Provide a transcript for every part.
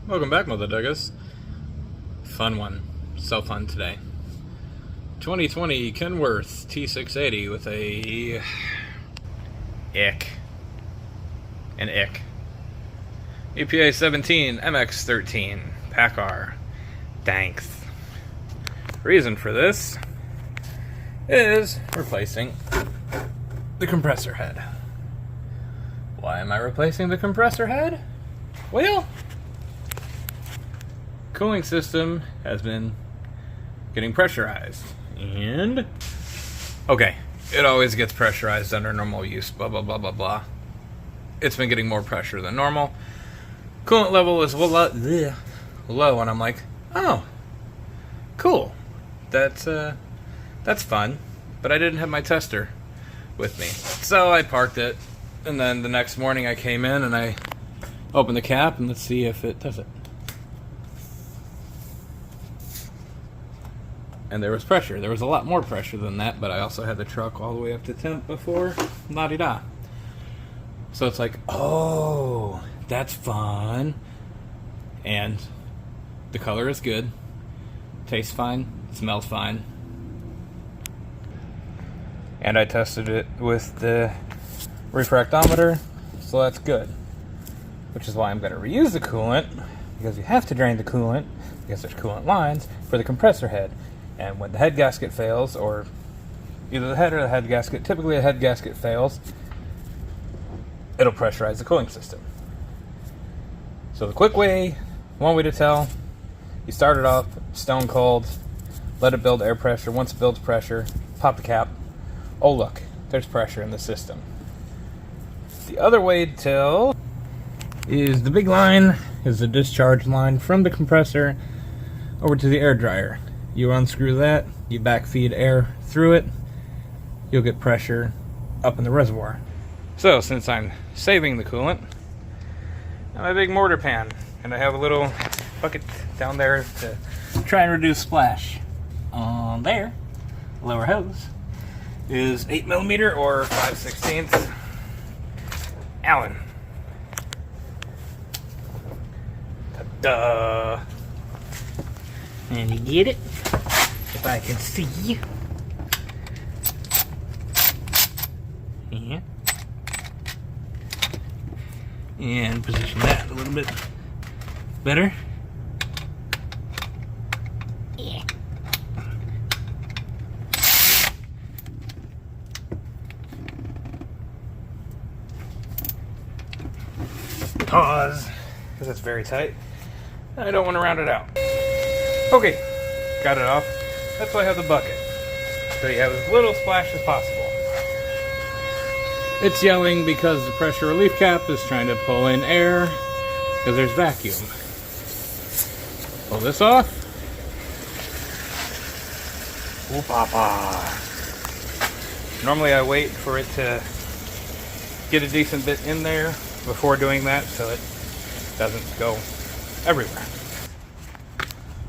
Welcome back, Mother Duggars. Fun one. So fun today. 2020 Kenworth T680 with a an ick. EPA 17 MX-13 PACCAR. Thanks. Reason for this is replacing the compressor head. Why am I replacing the compressor head? Well, cooling system has been getting pressurized, and okay, it always gets pressurized under normal use, blah blah blah blah blah. It's been getting more pressure than normal. Coolant level is low, and I'm like, oh, cool, that's fun. But I didn't have my tester with me, so I parked it, and then the next morning I came in and I opened the cap, and let's see if it does it. And there was pressure. There was a lot more pressure than that, but I also had the truck all the way up to temp before. La-di-da. So it's like, oh, that's fun. And the color is good. Tastes fine. Smells fine. And I tested it with the refractometer, so that's good. Which is why I'm going to reuse the coolant, because you have to drain the coolant, because there's coolant lines, for the compressor head. And when the head gasket fails, or either the head or the head gasket, typically a head gasket fails, it'll pressurize the cooling system. So the quick way, one way to tell, you start it off stone cold, let it build air pressure. Once it builds pressure, pop the cap. Oh look, there's pressure in the system. The other way to tell is the big line is the discharge line from the compressor over to the air dryer. You unscrew that, you backfeed air through it, you'll get pressure up in the reservoir. So since I'm saving the coolant, I have a big mortar pan, and I have a little bucket down there to try and reduce splash. On there, lower hose, is 8mm or 5/16 Allen. Ta-da! And you get it? If I can see. Yeah. And position that a little bit better. Yeah. Pause, because it's very tight. I don't want to round it out. Okay, got it off. That's why I have the bucket, so you have as little splash as possible. It's yelling because the pressure relief cap is trying to pull in air because there's vacuum. Pull this off. Ooh, papa. Normally I wait for it to get a decent bit in there before doing that so it doesn't go everywhere.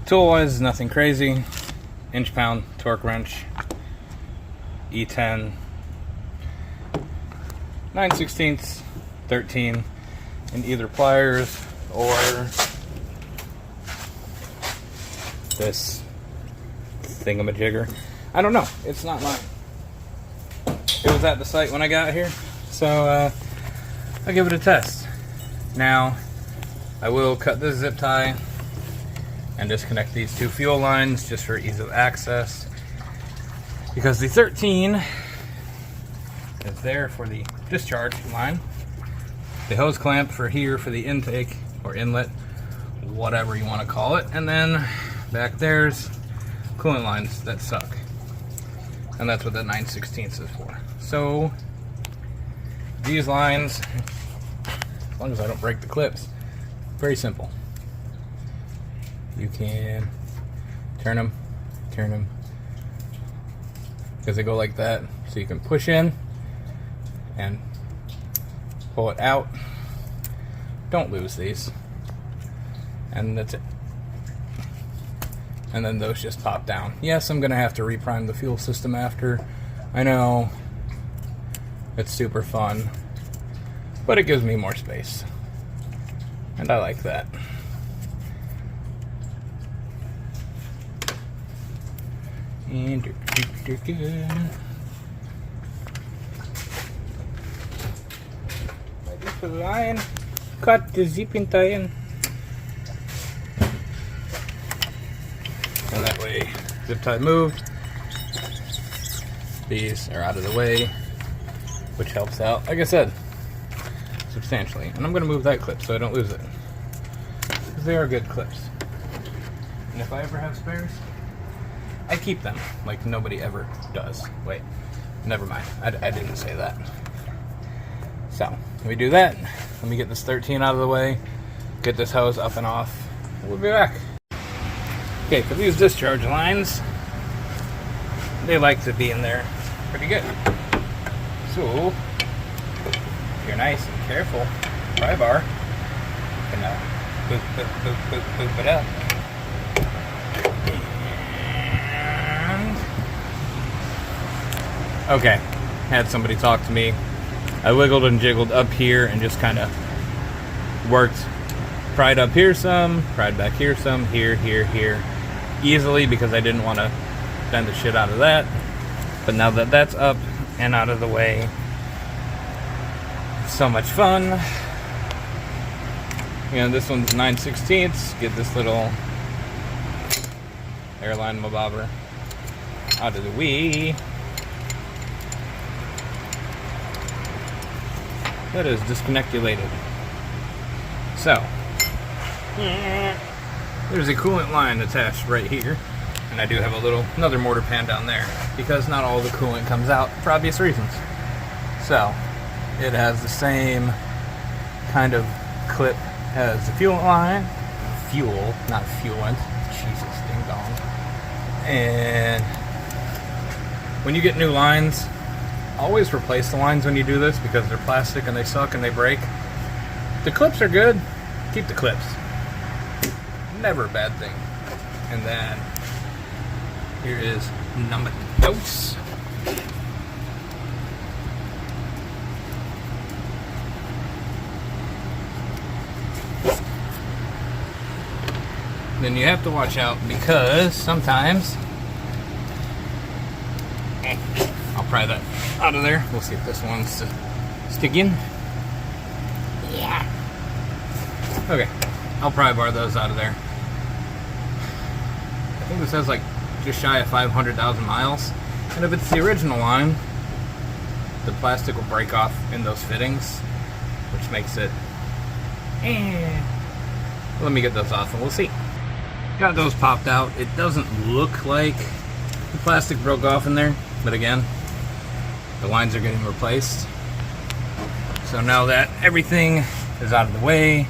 Tool-wise, nothing crazy. Inch-pound torque wrench, E10, 9/16, 13 in either pliers or this thingamajigger. I don't know. It's not mine. It was at the site when I got here, so I'll give it a test. Now, I will cut this zip tie and disconnect these two fuel lines just for ease of access, because the 13 is there for the discharge line, the hose clamp for here for the intake or inlet, whatever you want to call it, and then back there's coolant lines that suck, and that's what the 9/16 is for. So these lines, as long as I don't break the clips, very simple. You can turn them, because they go like that, so you can push in and pull it out. Don't lose these, and that's it. And then those just pop down. Yes, I'm gonna have to reprime the fuel system after. I know, it's super fun, but it gives me more space, and I like that. And the line, cut the zipping tie in. And that way, zip tie moved. These are out of the way, which helps out, like I said, substantially. And I'm going to move that clip so I don't lose it, because they are good clips. And if I ever have spares, I keep them like nobody ever does. Wait, never mind. I didn't say that. So, let me do that. Let me get this 13 out of the way, get this hose up and off. We'll be back. Okay, for these discharge lines, they like to be in there pretty good. So, if you're nice and careful, pry bar, you can boop, boop, boop, boop, boop it up. And, okay, had somebody talk to me. I wiggled and jiggled up here and just kind of worked. Pried up here some, pried back here some, here, easily, because I didn't want to bend the shit out of that. But now that that's up and out of the way, it's so much fun. And this one's 9/16. Get this little airline bobber out of the way. That is disconnectulated. So, there's a coolant line attached right here, and I do have another mortar pan down there, because not all the coolant comes out for obvious reasons. So, it has the same kind of clip as the fuel line. Fuel, not fuelant. Jesus, ding dong. And when you get new lines, always replace the lines when you do this, because they're plastic and they suck and they break. The clips are good. Keep the clips. Never a bad thing. And then here is number dos. Then you have to watch out, because sometimes I'll pry that out of there. We'll see if this one's sticking. Yeah. Okay, I'll pry bar those out of there. I think this has like just shy of 500,000 miles. And if it's the original line, the plastic will break off in those fittings, which makes it Let me get those off and we'll see. Got those popped out. It doesn't look like the plastic broke off in there, but again, the lines are getting replaced. So now that everything is out of the way,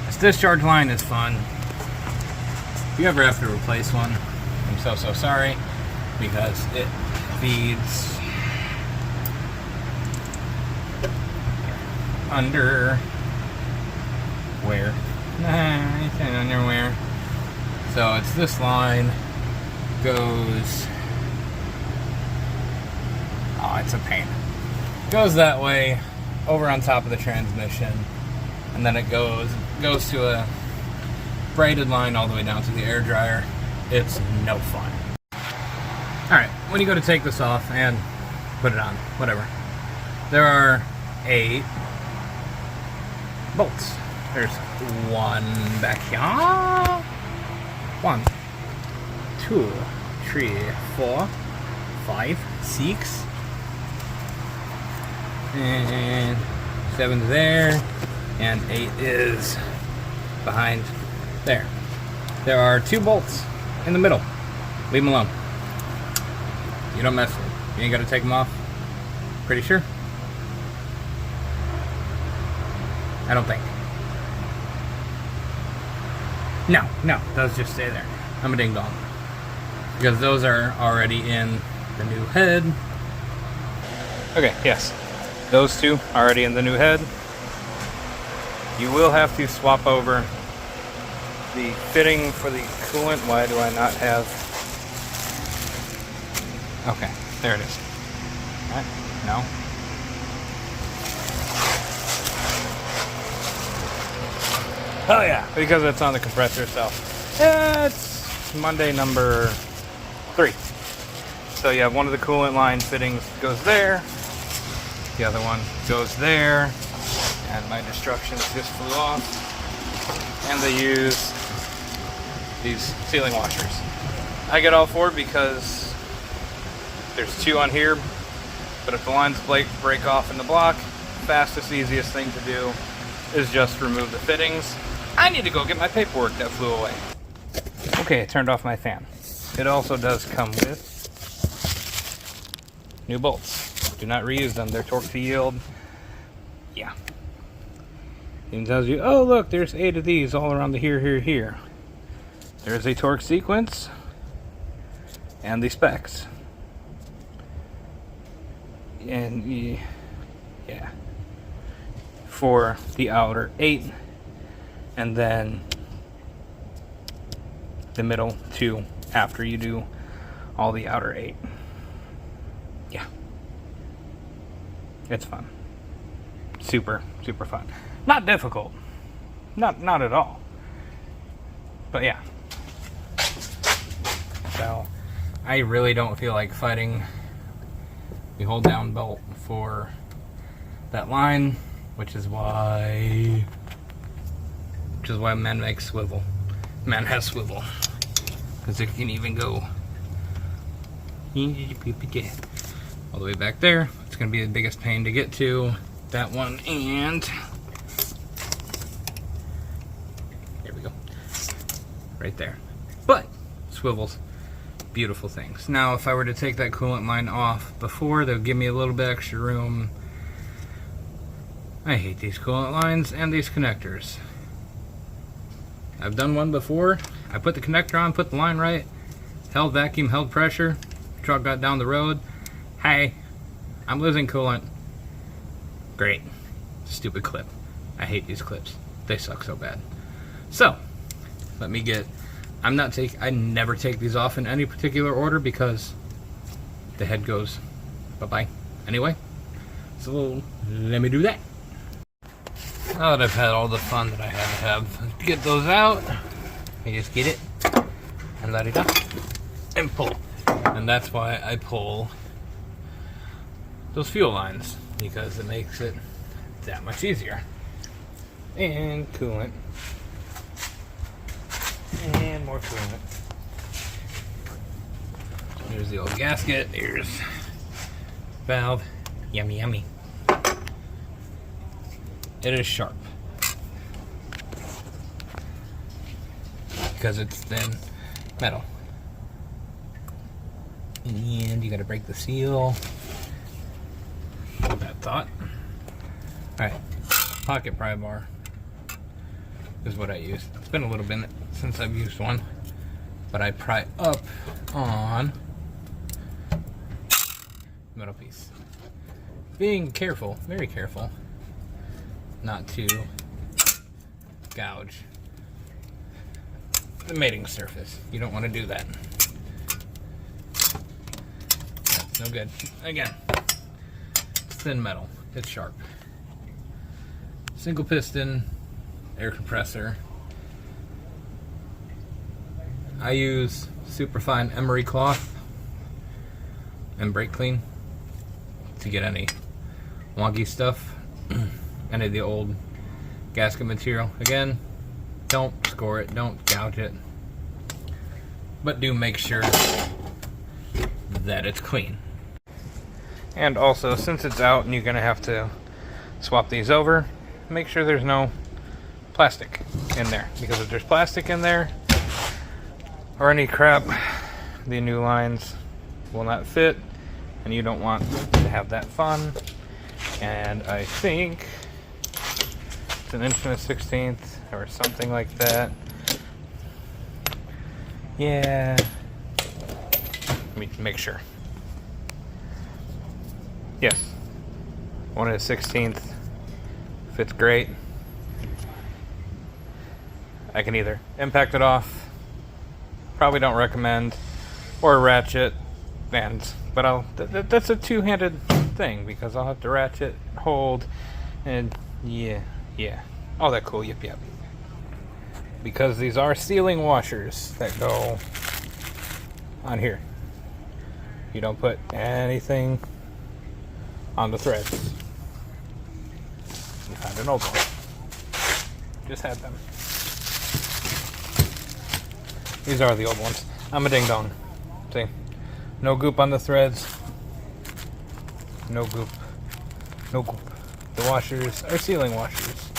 this discharge line is fun. If you ever have to replace one, I'm so sorry, because it feeds under where? It's an underwear. So it's this line goes. Oh, it's a pain. Goes that way, over on top of the transmission, and then it goes to a braided line all the way down to the air dryer. It's no fun. Alright, when you go to take this off and put it on, whatever, there are 8 bolts. There's one back here. 1, 2, 3, 4, 5, 6. And 7's there, and 8 is behind there. There are 2 bolts in the middle. Leave them alone. You don't mess with them. You ain't gotta take them off. Pretty sure? I don't think. No, those just stay there. I'm a ding dong. Because those are already in the new head. Okay, yes. Those 2 are already in the new head. You will have to swap over the fitting for the coolant. Why do I not have... Okay, there it is. Right? No. Oh yeah, because it's on the compressor itself. It's Monday number 3. So you have one of the coolant line fittings goes there, the other one goes there, and my instructions just flew off. And they use these sealing washers. I get all 4 because there's 2 on here, but if the lines break off in the block, fastest, easiest thing to do is just remove the fittings. I need to go get my paperwork that flew away. Okay, I turned off my fan. It also does come with new bolts. Do not reuse them. They're torque to yield. Yeah. It tells you, oh look, there's 8 of these all around the here. There's a torque sequence and the specs. And yeah, for the outer 8, and then the middle 2 after you do all the outer 8. Yeah, it's fun. Super fun. Not difficult. Not at all. But yeah. So I really don't feel like fighting the hold down belt for that line, which is why men make swivel. Man has swivel, because it can even go all the way back there. It's going to be the biggest pain to get to that one, and there we go, right there. But swivels, beautiful things. Now if I were to take that coolant line off before, they'll give me a little bit extra room. I hate these coolant lines and these connectors. I've done one before. I put the connector on, put the line right, held vacuum, held pressure, truck got down the road. Hey, I'm losing coolant. Great. Stupid clip. I hate these clips. They suck so bad. So, let me get, I never take these off in any particular order because the head goes bye-bye anyway. So, let me do that. Now that I've had all the fun that I had to have to get those out, you just get it and let it up and pull. And that's why I pull those fuel lines, because it makes it that much easier. And coolant. And more coolant. Here's the old gasket. Here's valve. Yummy, yummy. It is sharp because it's thin metal. And you gotta break the seal. Hold that thought. Alright, pocket pry bar is what I use. It's been a little bit since I've used one, but I pry up on metal piece. Being careful, very careful, not to gouge the mating surface. You don't want to do that. That's no good. Again, it's thin metal. It's sharp. Single piston air compressor. I use superfine emery cloth and brake clean to get any wonky stuff. Any of the old gasket material. Again, don't score it, don't gouge it, but do make sure that it's clean. And also, since it's out and you're gonna have to swap these over, make sure there's no plastic in there, because if there's plastic in there or any crap, the new lines will not fit, and you don't want to have that fun. And I think it's 1 1/16 or something like that. Yeah. Let me make sure. Yes. 1 1/16 fits great. I can either impact it off, probably don't recommend, or ratchet, but that's a two-handed thing, because I'll have to ratchet, hold, and yeah, all that cool yip. because these are sealing washers that go on here. You don't put anything on the threads. You found an old one. Just had them. These are the old ones. I'm a ding dong. See? No goop on the threads. No goop. No goop. The washers are sealing washers.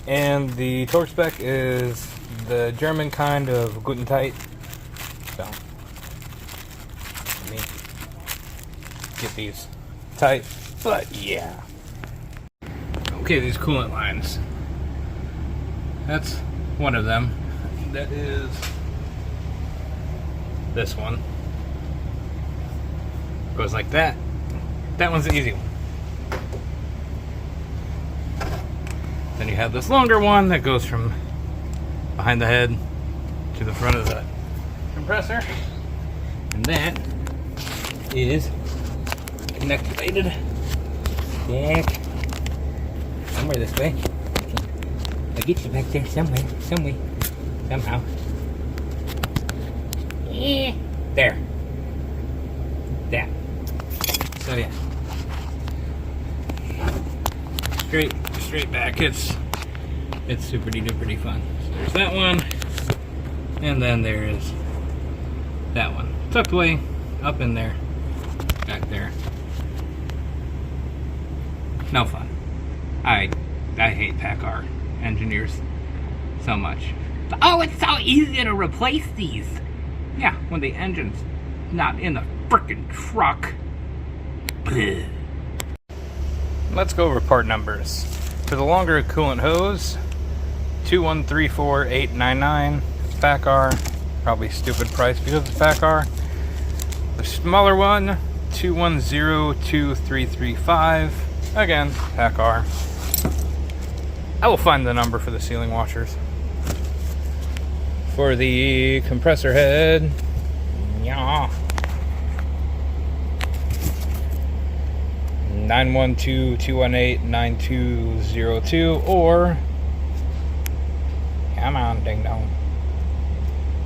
And the torque spec is the German kind of Guten tight. So, let me get these tight. But yeah. Okay, these coolant lines. That's one of them. That is this one. Goes like that. That one's the easy one. Then you have this longer one that goes from behind the head to the front of the compressor. And that is connected back somewhere this way. I'll get you back there somewhere, somehow. Yeah. There. That. So yeah. Straight back. It's super duper fun. So there's that one, and then there's that one. Tucked away up in there, back there. No fun. I hate PACCAR engineers so much. Oh, it's so easy to replace these. Yeah, when the engine's not in the frickin' truck. Blech. Let's go over part numbers. For the longer coolant hose, 2134899, PACCAR, probably stupid price because it's PACCAR. The smaller one, 2102335, again, PACCAR. I will find the number for the sealing washers. For the compressor head, yeah, 912-218-9202, or come on, ding dong,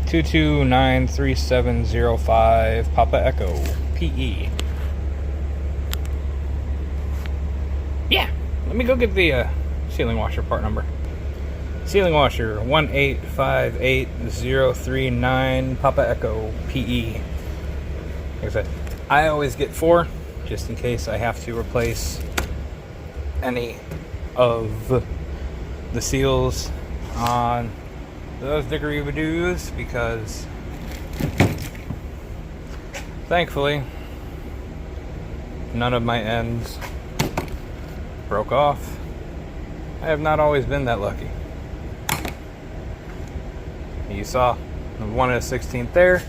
2293705, Papa Echo PE. Yeah, let me go get the sealing washer part number. Sealing washer 1858039, Papa Echo PE. Like I said, I always get 4 just in case I have to replace any of the seals on those dickery-badoos, because thankfully none of my ends broke off. I have not always been that lucky. You saw 1/16 there.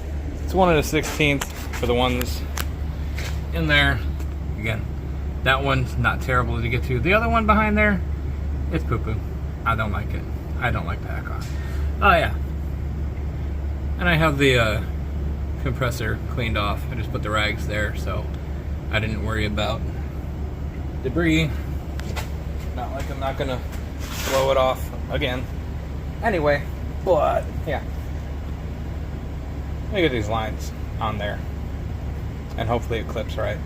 It's 1/16 for the ones in there. Again, that one's not terrible to get to. The other one behind there, it's poo-poo. I don't like it. I don't like PACCAR. Oh yeah. And I have the compressor cleaned off. I just put the rags there, so I didn't worry about debris. Not like I'm not gonna blow it off again. Anyway, but yeah. Let me get these lines on there, and hopefully it clips right.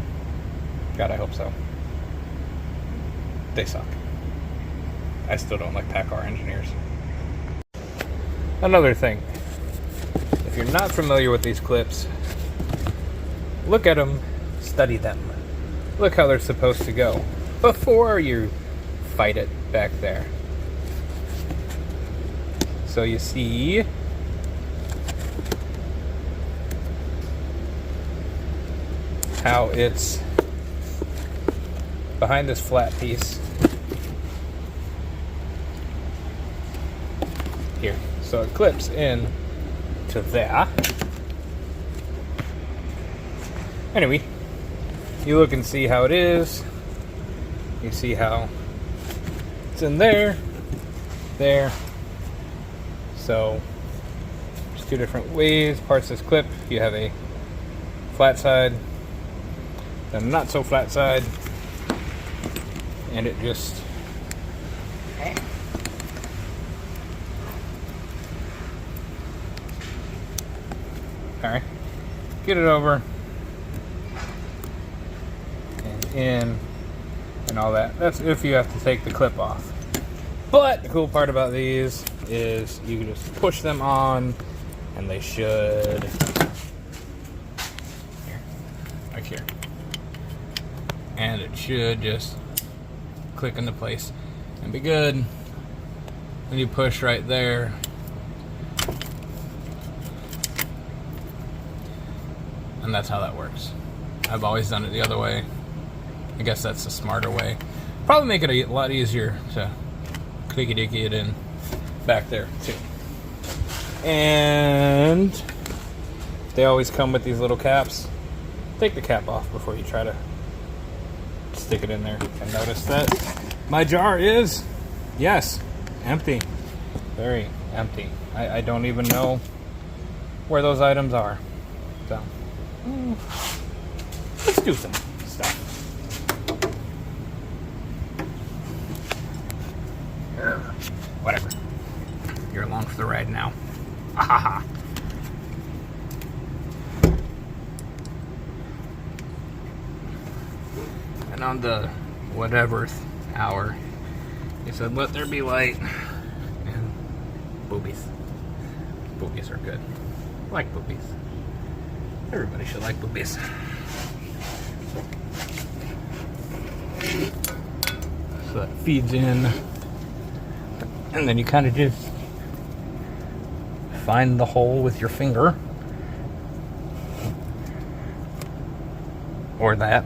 God, I hope so. They suck. I still don't like PACCAR engineers. Another thing, if you're not familiar with these clips, look at them, study them. Look how they're supposed to go before you fight it back there. So you see how it's behind this flat piece here. So it clips in to there. Anyway, you look and see how it is. You see how it's in there, there. So there's 2 different ways, parts of this clip. You have a flat side, then a not so flat side, and it just Alright. Get it over. And in. And all that. That's if you have to take the clip off. But the cool part about these is you can just push them on and they should like here. And it should just click into place and be good. When you push right there, and that's how that works. I've always done it the other way. I guess that's the smarter way. Probably make it a lot easier to clicky-dicky it in back there too. And they always come with these little caps. Take the cap off before you try to stick it in there. And notice that my jar is, yes, empty. Very empty. I don't even know where those items are. So, let's do some stuff. Whatever. You're along for the ride now. Ahaha. And on the whateverth hour, he said, "Let there be light." And boobies. Boobies are good. I like boobies. Everybody should like boobies. So that feeds in. And then you kind of just find the hole with your finger. Or that.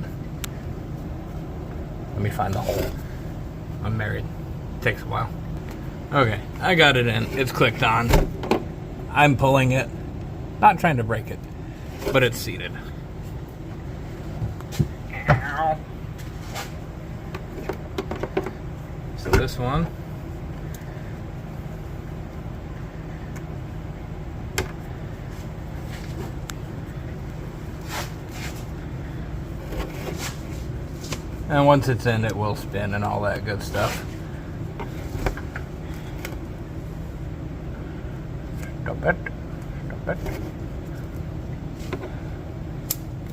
Let me find the hole. I'm married. Takes a while. Okay, I got it in. It's clicked on. I'm pulling it. Not trying to break it, but it's seated. Ow. So this one. And once it's in, it will spin and all that good stuff. Stop it. Stop it.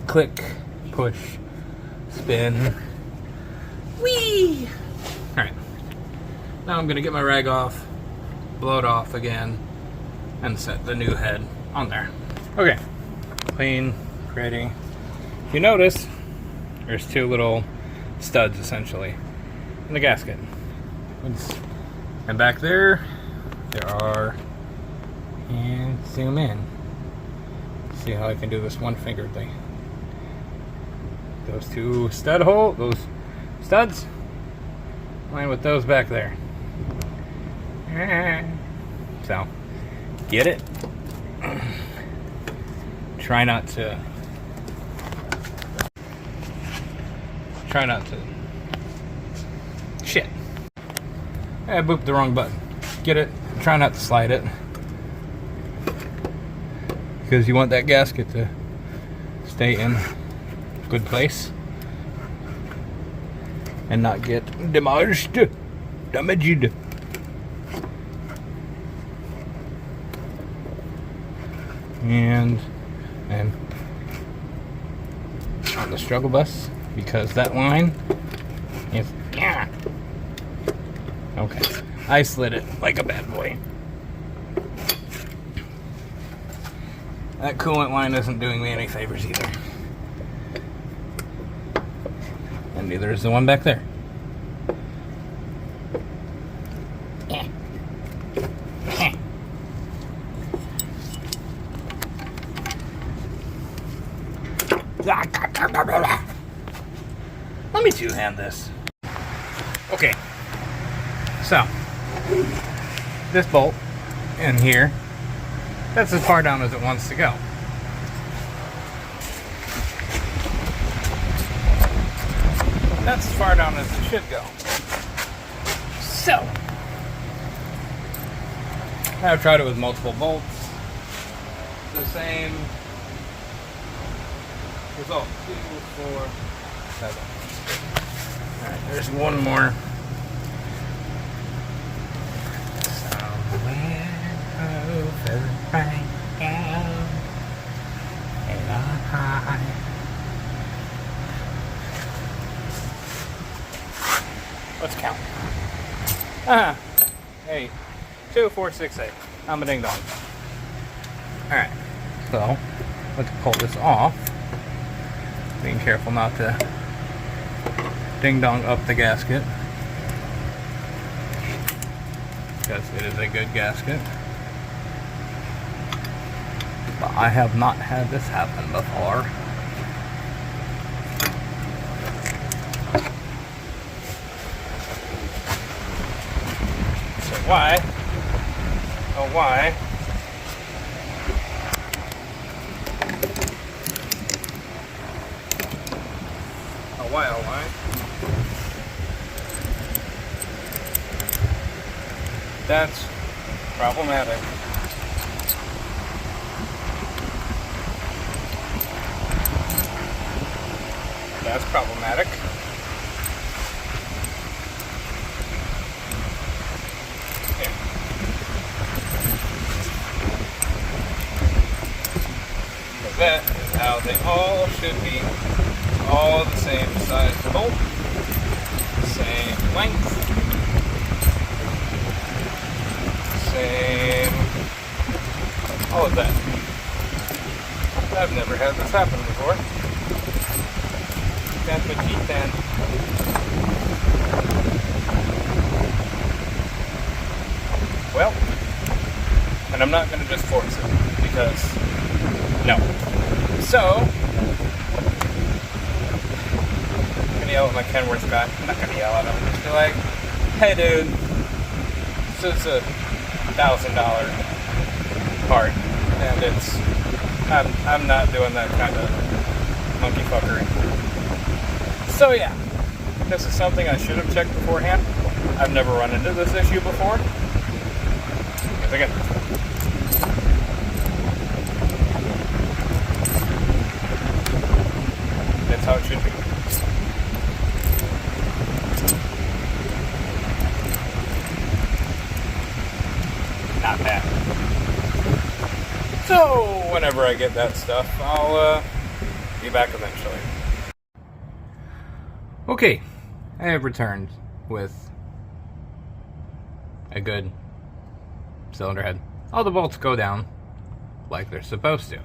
Click, push, spin. Whee! Alright. Now I'm going to get my rag off, blow it off again, and set the new head on there. Okay. Clean, pretty. If you notice, there's two little studs essentially in the gasket, and back there are, and zoom in, see how I can do this one finger thing. Those two stud hole, those studs line with those back there. So get it. Try not to shit. I booped the wrong button. Get it? Try not to slide it, because you want that gasket to stay in a good place and not get damaged. And on the struggle bus, because that line is, yeah. Okay, I slid it like a bad boy. That coolant line isn't doing me any favors either. And neither is the one back there. Let me two-hand this. Okay. So, this bolt in here, that's as far down as it wants to go. That's as far down as it should go. So, I've tried it with multiple bolts. The same result. 2, 4, 7. Alright, there's one more. Somewhere over right down. Let's count. Ah, 8, 2, 4, 6, 8. I'm a ding dong. Alright, so let's pull this off. Being careful not to ding dong up the gasket, because it is a good gasket. But I have not had this happen before. So why? Oh why? Oh why? Oh why? That's problematic. That's problematic. Here. So that is how they all should be. All the same size bolt, same length, same, all of that. I've never had this happen before. Well, and I'm not going to just force it, because, no. So, I'm going to yell at my Kenworth guy. I'm not going to yell at him. Just be like, hey dude, this is a $1,000 part, and it's, I'm not doing that kind of monkey fuckery. So yeah, this is something I should have checked beforehand. I've never run into this issue before. Because again, that's how it should be. Not bad. So whenever I get that stuff, I'll be back eventually. Okay, I have returned with a good cylinder head. All the bolts go down like they're supposed to.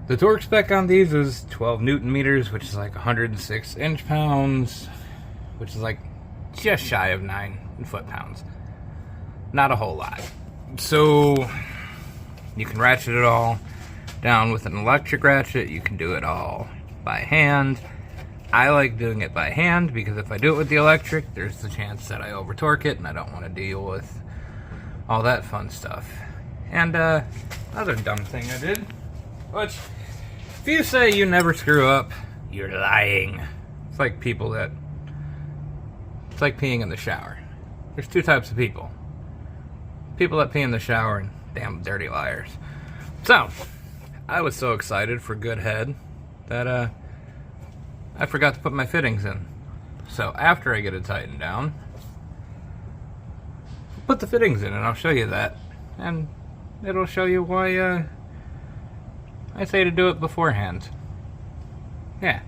The torque spec on these is 12 Newton meters, which is like 106 inch-pounds, which is like just shy of 9 foot-pounds. Not a whole lot. So you can ratchet it all down with an electric ratchet. You can do it all by hand. I like doing it by hand because if I do it with the electric, there's the chance that I over-torque it, and I don't want to deal with all that fun stuff. And another dumb thing I did, which, if you say you never screw up, you're lying. It's like people that, it's like peeing in the shower. There's two types of people. People that pee in the shower and damn dirty liars. So, I was so excited for good head that I forgot to put my fittings in. So after I get it tightened down, put the fittings in and I'll show you that. And it'll show you why I say to do it beforehand. Yeah.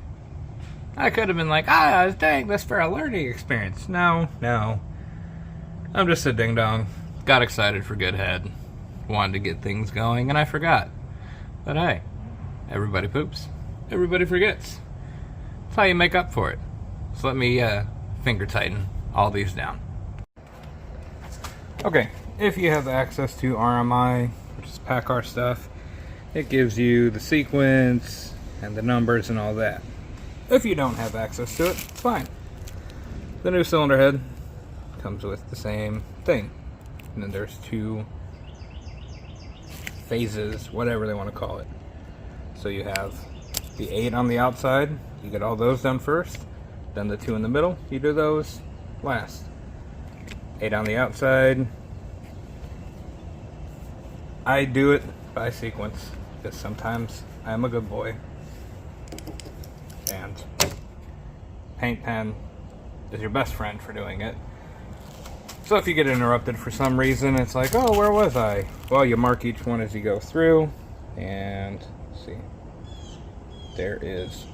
I could have been like, dang, that's for a learning experience. No. I'm just a ding-dong. Got excited for good head. Wanted to get things going and I forgot. But hey, everybody poops. Everybody forgets. That's how you make up for it. So let me finger tighten all these down. Okay, if you have access to RMI, which is PACCAR stuff, it gives you the sequence and the numbers and all that. If you don't have access to it, it's fine. The new cylinder head comes with the same thing. And then there's two phases, whatever they want to call it. So you have the 8 on the outside, you get all those done first, then the 2 in the middle, you do those last. 8 on the outside. I do it by sequence, because sometimes I'm a good boy. And paint pen is your best friend for doing it. So if you get interrupted for some reason, it's like, oh, where was I? Well, you mark each one as you go through, and let's see. There is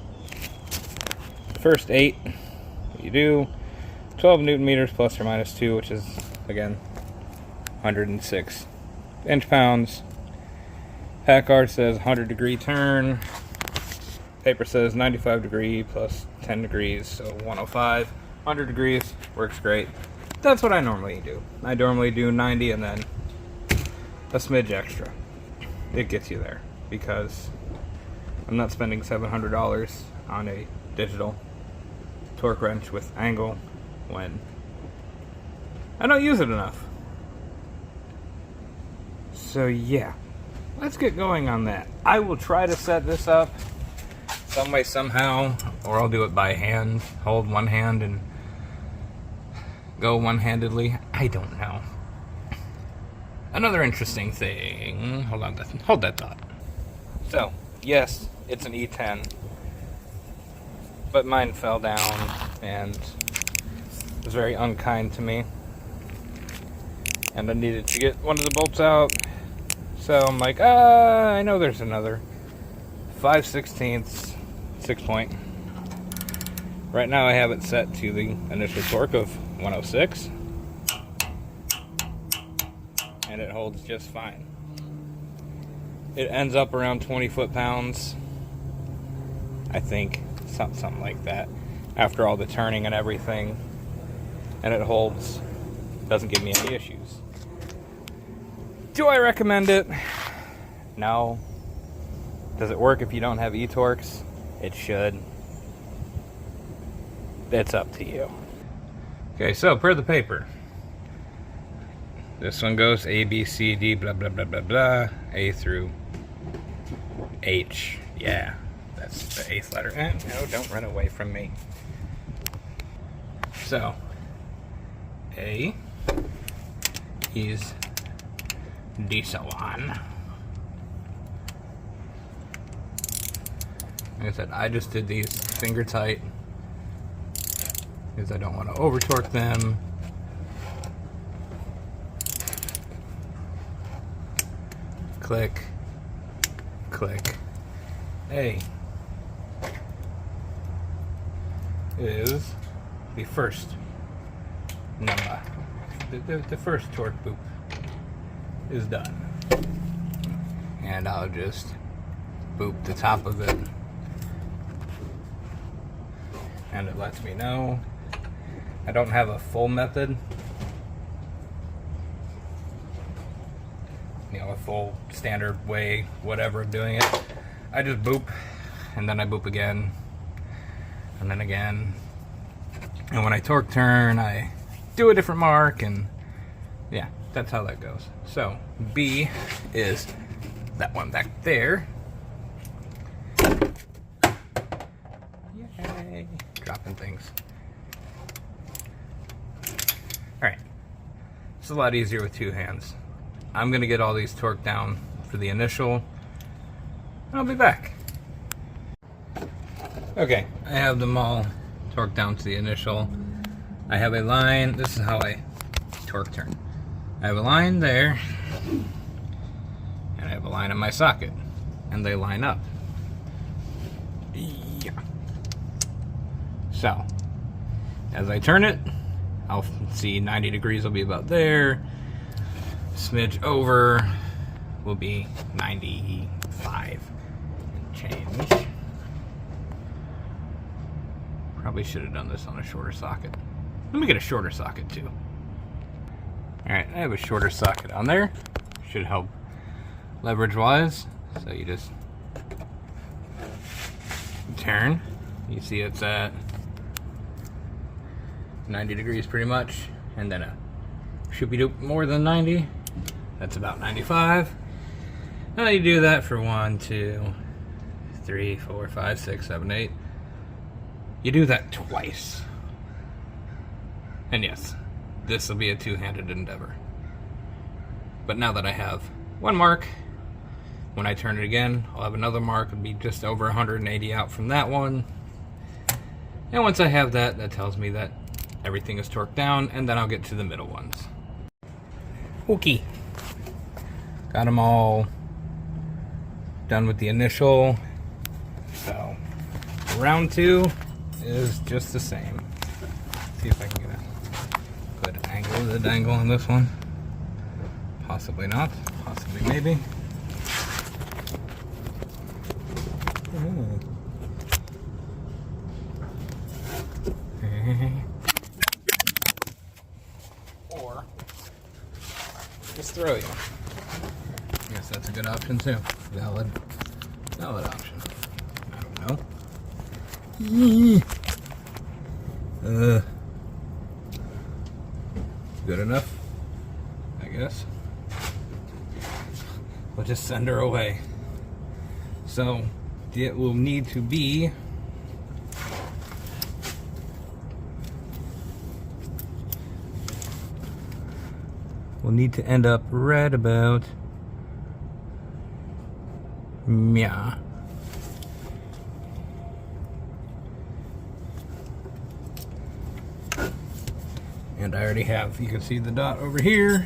the first 8 that you do. 12 newton meters plus or minus 2, which is, again, 106 inch-pounds. PACCAR says 100 degree turn. Paper says 95 degree plus 10 degrees, so 105. 100 degrees works great. That's what I normally do. I normally do 90 and then a smidge extra. It gets you there because I'm not spending $700 on a digital torque wrench with angle when I don't use it enough. So yeah, let's get going on that. I will try to set this up some way, somehow, or I'll do it by hand, hold one hand and go one-handedly. I don't know. Another interesting thing, hold that thought. So, yes, it's an E10, but mine fell down and was very unkind to me. And I needed to get one of the bolts out. So I'm like, I know there's another 5/16 6-point. Right now I have it set to the initial torque of 106. And it holds just fine. It ends up around 20 foot-pounds. I think, something like that. After all the turning and everything. And it holds, doesn't give me any issues. Do I recommend it? No. Does it work if you don't have e-torques? It should. It's up to you. Okay, so per the paper, this one goes A, B, C, D, blah, blah, blah, blah, blah, A through H. Yeah, that's the 8th letter. No, don't run away from me. So, A is diesel on. Like I said, I just did these finger tight because I don't want to over torque them. Click, click. A is the first number. The first torque boop is done. And I'll just boop the top of it. And it lets me know. I don't have a full method. You know, a full standard way, whatever of doing it. I just boop, and then I boop again, and then again. And when I torque turn, I do a different mark, and yeah, that's how that goes. So, B is that one back there. Yay. Dropping things. Alright. It's a lot easier with two hands. I'm going to get all these torqued down for the initial, and I'll be back. Okay, I have them all torqued down to the initial. I have a line, this is how I torque turn. I have a line there, and I have a line in my socket, and they line up. Yeah. So, as I turn it, I'll see 90 degrees will be about there. Smidge over will be 95 and change. Probably should have done this on a shorter socket. Let me get a shorter socket too. Alright, I have a shorter socket on there. Should help leverage wise. So you just turn. You see it's at 90 degrees pretty much. And then should be more than 90. That's about 95. Now you do that for 1, 2, 3, 4, 5, 6, 7, 8. You do that twice. And yes, this will be a two-handed endeavor. But now that I have one mark, when I turn it again, I'll have another mark. It'll be just over 180 out from that one. And once I have that, that tells me that everything is torqued down, and then I'll get to the middle ones. Okay. Got them all done with the initial. So, round 2 is just the same. Let's see if I can get it. the dangle on this one. Possibly not. Possibly maybe. Or just throw you. I guess that's a good option too. Valid option. I don't know. Good enough, I guess. We'll just send her away. So it will need to be we'll need to end up right about yeah. And I already have, you can see the dot over here.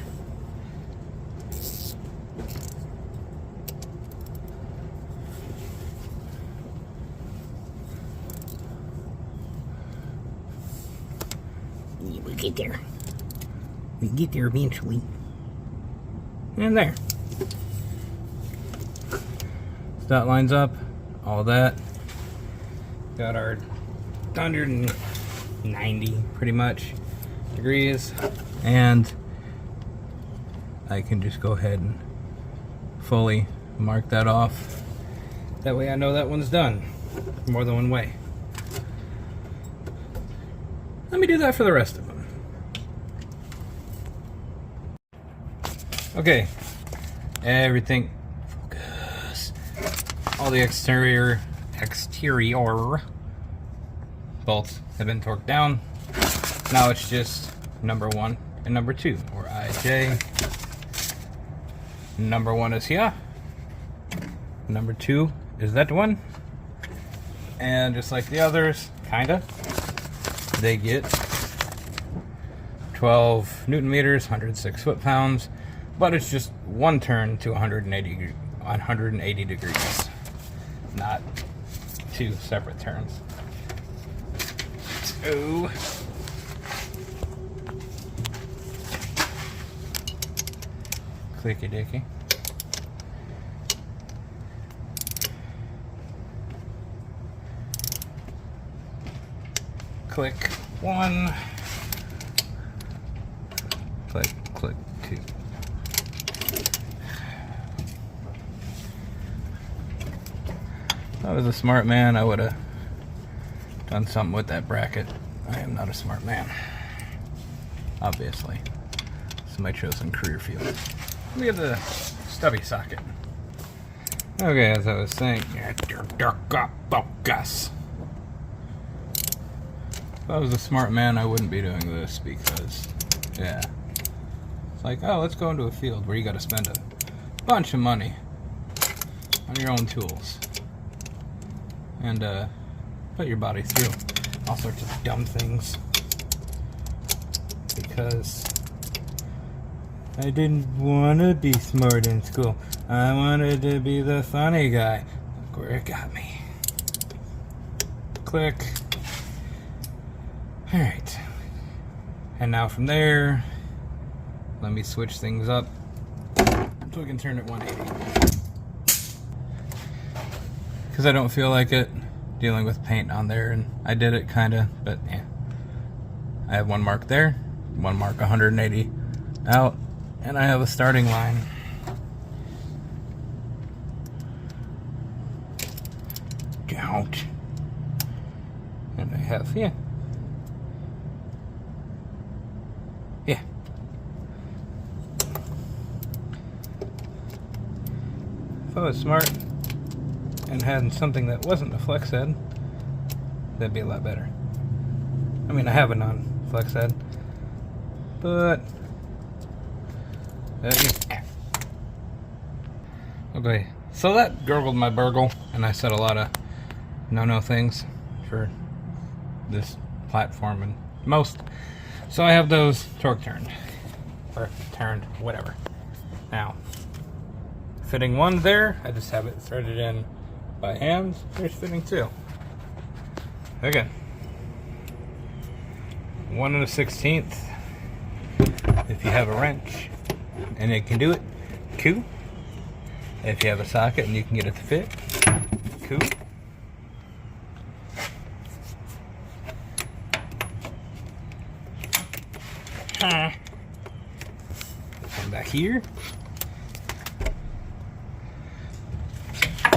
We get there. We get there eventually. And there. Dot lines up, all that. Got our 190 pretty much degrees, and I can just go ahead and fully mark that off. That way I know that one's done more than one way. Let me do that for the rest of them. Okay, everything, focus. All the exterior bolts have been torqued down. Now it's just number 1 and number 2, or IJ. Number 1 is here. Number 2 is that one. And just like the others, kinda, they get 12 Newton meters, 106 foot-pounds, but it's just one turn to 180 degrees, not 2 separate turns. So clicky dicky. Click 1. Click 2. If I was a smart man, I would have done something with that bracket. I am not a smart man, obviously. This is my chosen career field. Let me get the stubby socket. Okay, as I was saying, focus. If I was a smart man, I wouldn't be doing this because, yeah. It's like, oh, let's go into a field where you gotta spend a bunch of money on your own tools. And, put your body through all sorts of dumb things. Because I didn't want to be smart in school. I wanted to be the funny guy. Look where it got me. Click. Alright. And now from there, let me switch things up so we can turn it 180. Because I don't feel like it dealing with paint on there, and I did it kinda, but yeah. I have one mark there, one mark 180 out, and I have a starting line. Don't. And I have, yeah. Yeah. If I was smart and had something that wasn't a flex head, that'd be a lot better. I mean, I have a non-flex head, but okay, so that gurgled my burgle, and I said a lot of no things for this platform and most. So I have those torque turned, or turned, whatever. Now, fitting one there, I just have it threaded in by hand. There's fitting 2. Okay. 1 1/16. If you have a wrench and it can do it, cool. If you have a socket and you can get it to fit, cool. This one back here. I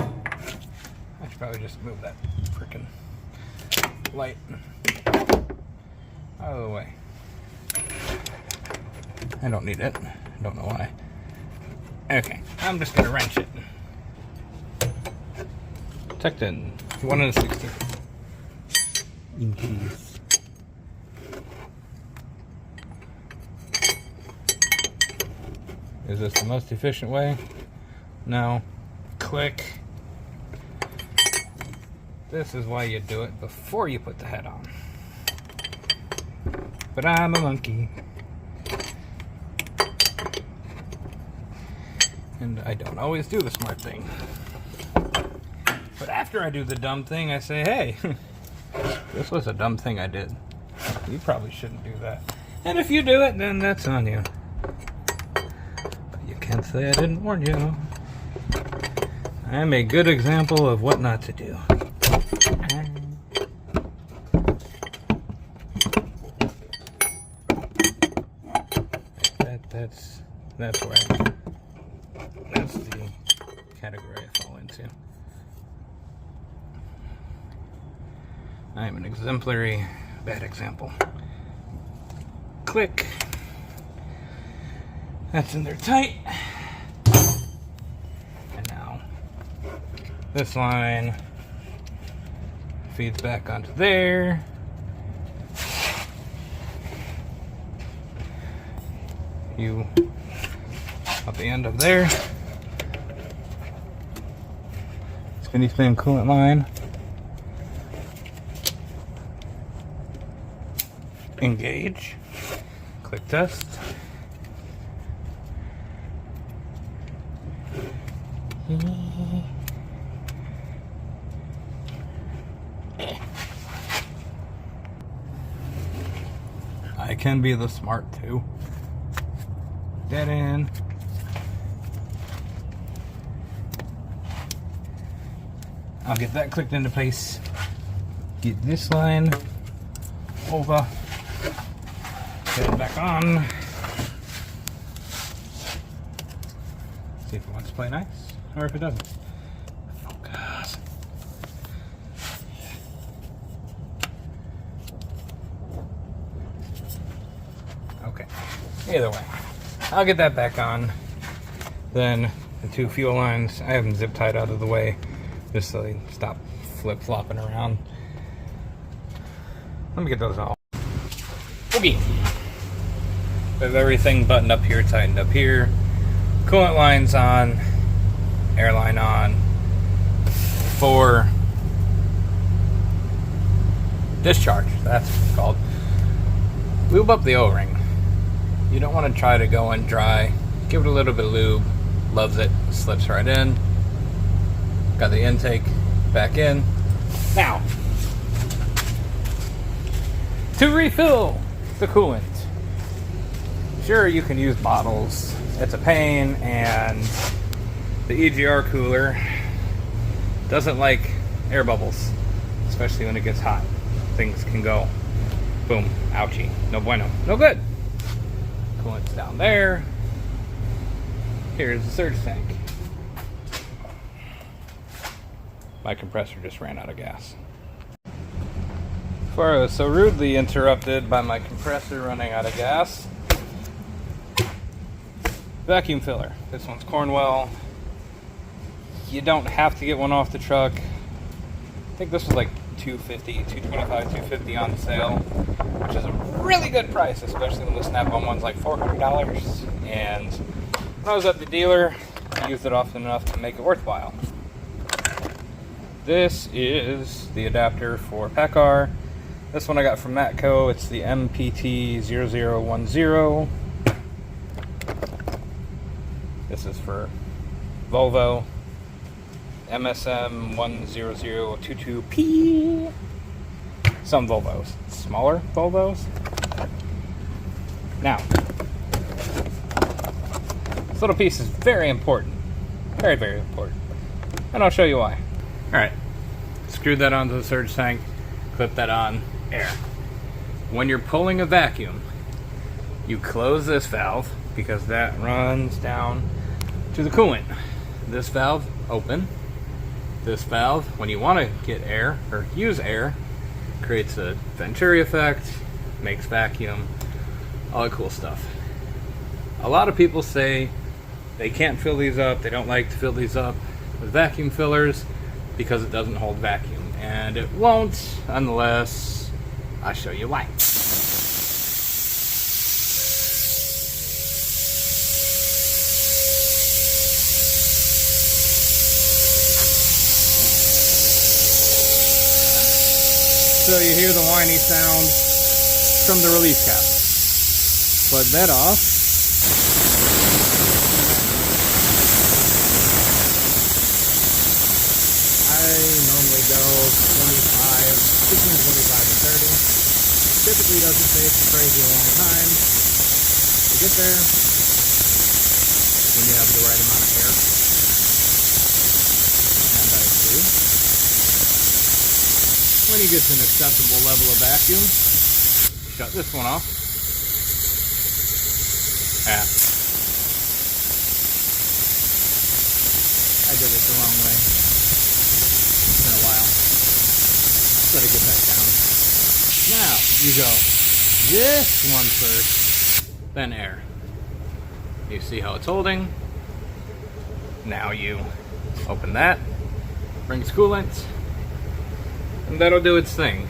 should probably just move that frickin' light out of the way. I don't need it. I don't know why. Okay, I'm just gonna wrench it. Tucked in 1 1/16 inches. Is this the most efficient way? No. Click. This is why you do it before you put the head on. But I'm a monkey. And I don't always do the smart thing. But after I do the dumb thing, I say, hey, this was a dumb thing I did. You probably shouldn't do that. And if you do it, then that's on you. But you can't say I didn't warn you. I am a good example of what not to do. That's where that's the category I fall into. I am an exemplary bad example. Click. That's in there tight. And now this line feeds back onto there. You up the end of there. Spinny spin coolant line. Engage. Click test. I can be the smart too. Dead end. I'll get that clicked into place. Get this line over. Get it back on. See if it wants to play nice or if it doesn't. Focus. Okay. Either way. I'll get that back on. Then the two fuel lines, I have them zip tied out of the way just so they stop flip-flopping around. Let me get those all. Okay. With everything buttoned up here, tightened up here. Coolant lines on. Airline on. For discharge, that's what it's called. Lube up the O-ring. You don't want to try to go in dry. Give it a little bit of lube. Loves it. Slips right in. Got the intake back in. Now, to refill the coolant. Sure, you can use bottles. It's a pain, and the EGR cooler doesn't like air bubbles, especially when it gets hot. Things can go boom, ouchie, no bueno, no good. Coolant's down there. Here's the surge tank. My compressor just ran out of gas. Before I was so rudely interrupted by my compressor running out of gas. Vacuum filler. This one's Cornwell. You don't have to get one off the truck. I think this was like $250, $225, $250 on sale, which is a really good price, especially when the Snap-on one's like $400. And when I was at the dealer, I used it often enough to make it worthwhile. This is the adapter for PACCAR. This one I got from Matco. It's the MPT0010. This is for Volvo. MSM10022P. Some Volvos. Smaller Volvos. Now, This little piece is very important. Very, very important. And I'll show you why. Alright. Screw that onto the surge tank. Clip that on. Air. When you're pulling a vacuum, you close this valve because that runs down to the coolant. This valve, open. This valve, when you want to get air or use air, creates a Venturi effect, makes vacuum, all that cool stuff. A lot of people say they can't fill these up, they don't like to fill these up with vacuum fillers because it doesn't hold vacuum. And it won't unless I show you why. So you hear the whiny sound from the relief cap. Plug that off. I normally go between 25 and 30. Typically doesn't take a crazy long time to get there when you have the right amount of air. And I do. When you get to an acceptable level of vacuum, shut this one off. I did it the wrong way. It's been a while. Let it get back down. Now, you go this one first, then air. You see how it's holding. Now you open that, brings coolant, and that'll do its thing.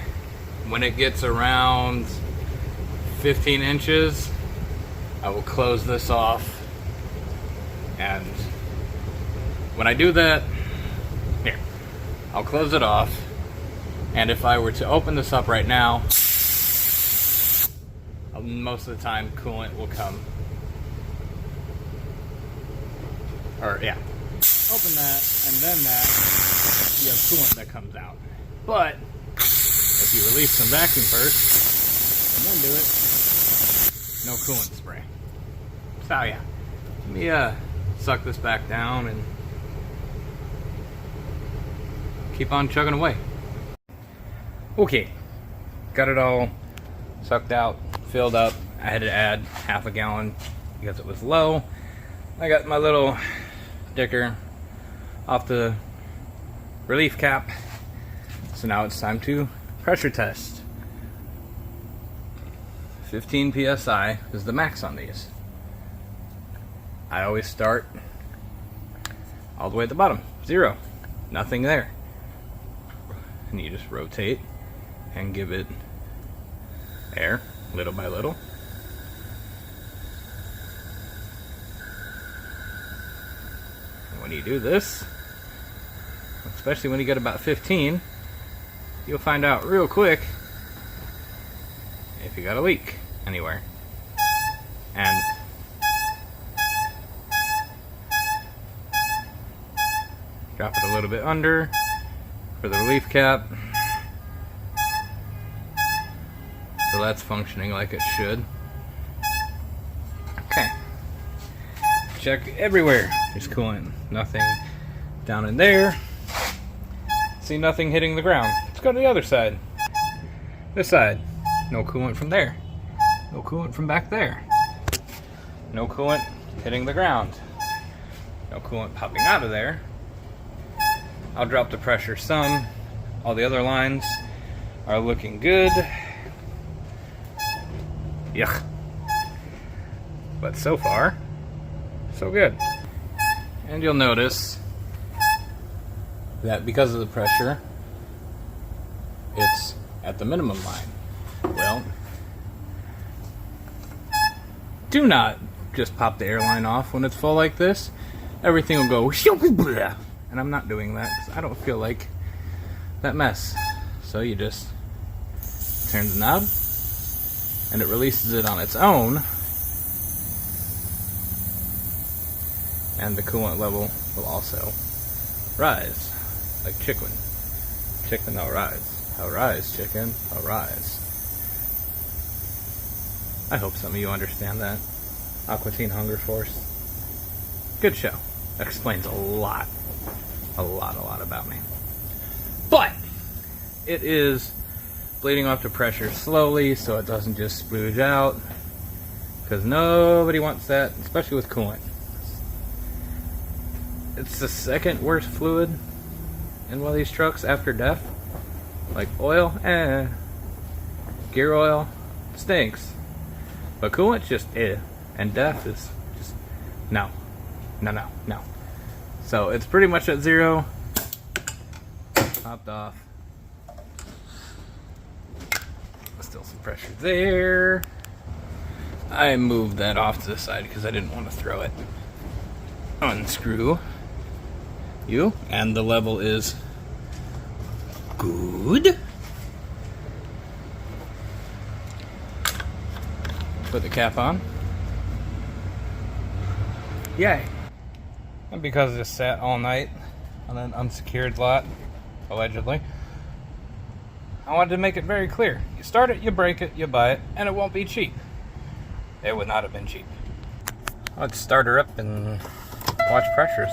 When it gets around 15 inches, I will close this off. And when I do that, here, I'll close it off. And if I were to open this up right now, most of the time coolant will come. Or yeah, open that, and then that, you have coolant that comes out. But if you release some vacuum first, and then do it, no coolant spray. So yeah, let me suck this back down and keep on chugging away. Okay, got it all sucked out, filled up. I had to add half a gallon because it was low. I got my little dicker off the relief cap. So now it's time to pressure test. 15 PSI is the max on these. I always start all the way at the bottom, 0, nothing there. And you just rotate and give it air little by little. And when you do this, especially when you get about 15, you'll find out real quick if you got a leak anywhere. And drop it a little bit under for the relief cap. So that's functioning like it should. Okay. Check everywhere. There's coolant. Nothing down in there. See nothing hitting the ground. Let's go to the other side. This side. No coolant from there. No coolant from back there. No coolant hitting the ground. No coolant popping out of there. I'll drop the pressure some. All the other lines are looking good. Yuck. But so far, so good. And you'll notice that because of the pressure, it's at the minimum line. Well, do not just pop the airline off when it's full like this. Everything will go, and I'm not doing that because I don't feel like that mess. So you just turn the knob, and it releases it on its own, and the coolant level will also rise, like chicken. Chicken, I'll rise. I'll rise, chicken, I'll rise. I hope some of you understand that. Aqua Teen Hunger Force. Good show. That explains a lot about me. But it is bleeding off the pressure slowly so it doesn't just splooge out, because nobody wants that, especially with coolant. It's the second worst fluid in one of these trucks after DEF. Like oil, gear oil stinks, but coolant's just and DEF is just no. So it's pretty much at zero. Topped off. Still some pressure there. I moved that off to the side because I didn't want to throw it. Unscrew you, and the level is good. Put the cap on. Yay. And because this sat all night on an unsecured lot, allegedly, I wanted to make it very clear. You start it, you break it, you buy it, and it won't be cheap. It would not have been cheap. Let's start her up and watch pressures.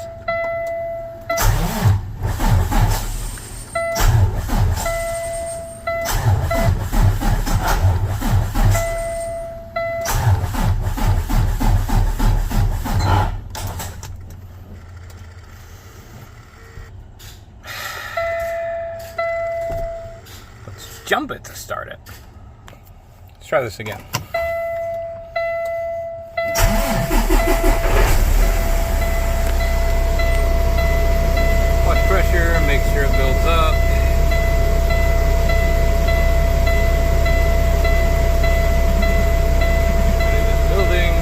Jump it to start it. Let's try this again. Watch pressure, make sure it builds up. It is building.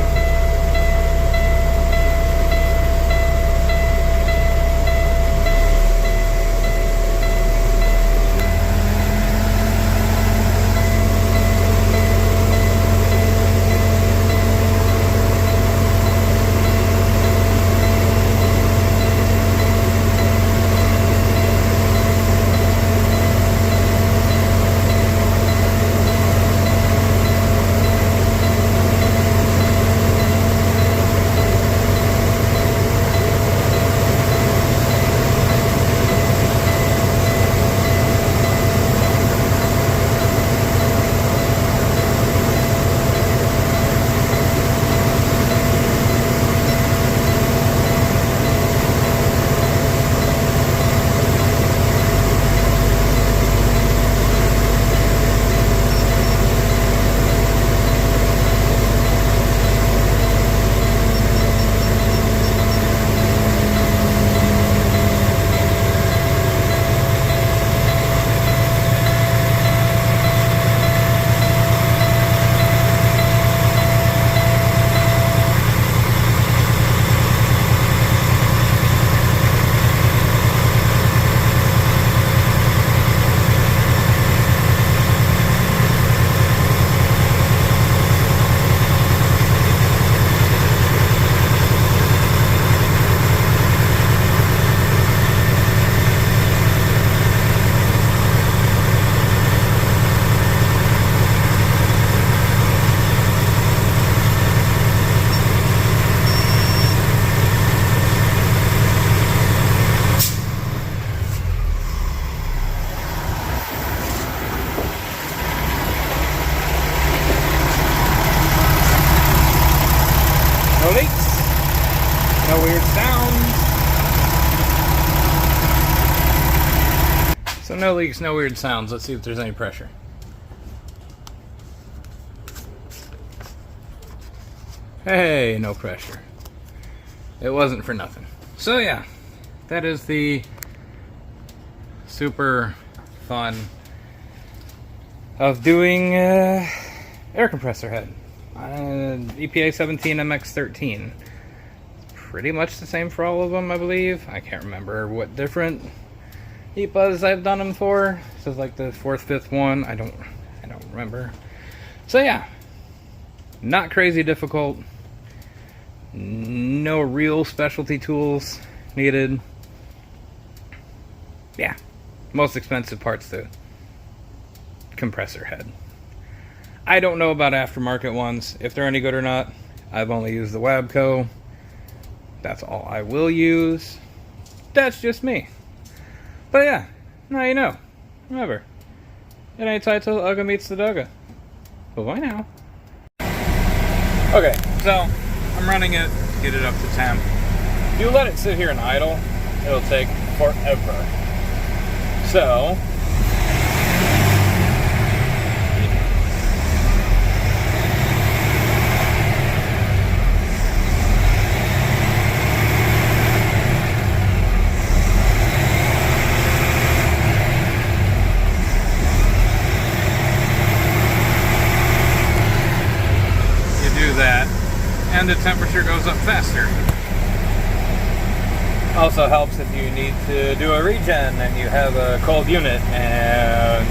No leaks, no weird sounds. So no leaks, no weird sounds. Let's see if there's any pressure. Hey, no pressure. It wasn't for nothing. So yeah, that is the super fun of doing air compressor head. EPA 17 MX-13. Pretty much the same for all of them, I believe. I can't remember what different EPAs I've done them for. This is like the 4th, 5th one. I don't remember. So yeah, not crazy difficult. No real specialty tools needed. Yeah, most expensive part's the compressor head. I don't know about aftermarket ones, if they're any good or not. I've only used the Wabco. That's all I will use. That's just me. But yeah, now you know. Remember, it ain't tight till Ugga meets the Dugga. But bye now. Okay, so I'm running it, get it up to temp. If you let it sit here and idle, it'll take forever. So, that, and the temperature goes up faster. Also helps if you need to do a regen and you have a cold unit, and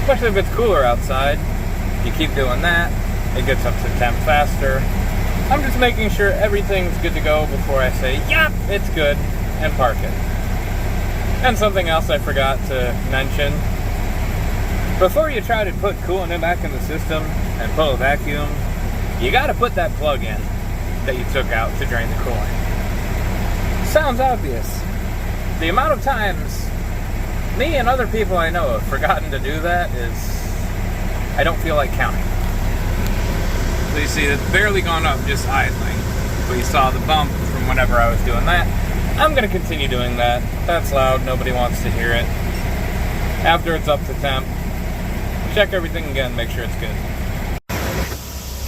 especially if it's cooler outside, you keep doing that, it gets up to temp faster. I'm just making sure everything's good to go before I say, yep, it's good, and park it. And something else I forgot to mention, before you try to put coolant back in the system and pull a vacuum, you gotta put that plug in that you took out to drain the coolant. Sounds obvious. The amount of times me and other people I know have forgotten to do that is, I don't feel like counting. So you see it's barely gone up just idling, but you saw the bump from whenever I was doing that. I'm gonna continue doing that. That's loud, nobody wants to hear it. After it's up to temp, check everything again, make sure it's good.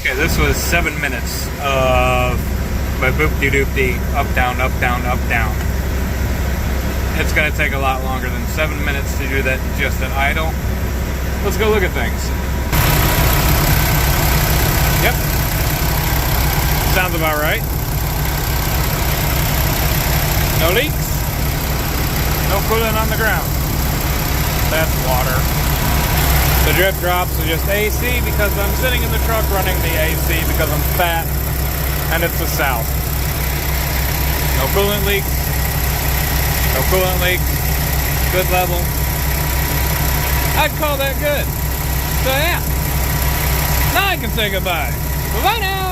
Okay, this was 7 minutes of my boop-de-doop-de, up, down, up, down, up, down. It's going to take a lot longer than 7 minutes to do that just at idle. Let's go look at things. Yep. Sounds about right. No leaks. No coolant on the ground. That's water. The drip drops are just AC because I'm sitting in the truck running the AC because I'm fat and it's the South. No coolant leaks. No coolant leaks. Good level. I'd call that good. So yeah. Now I can say goodbye. Bye now.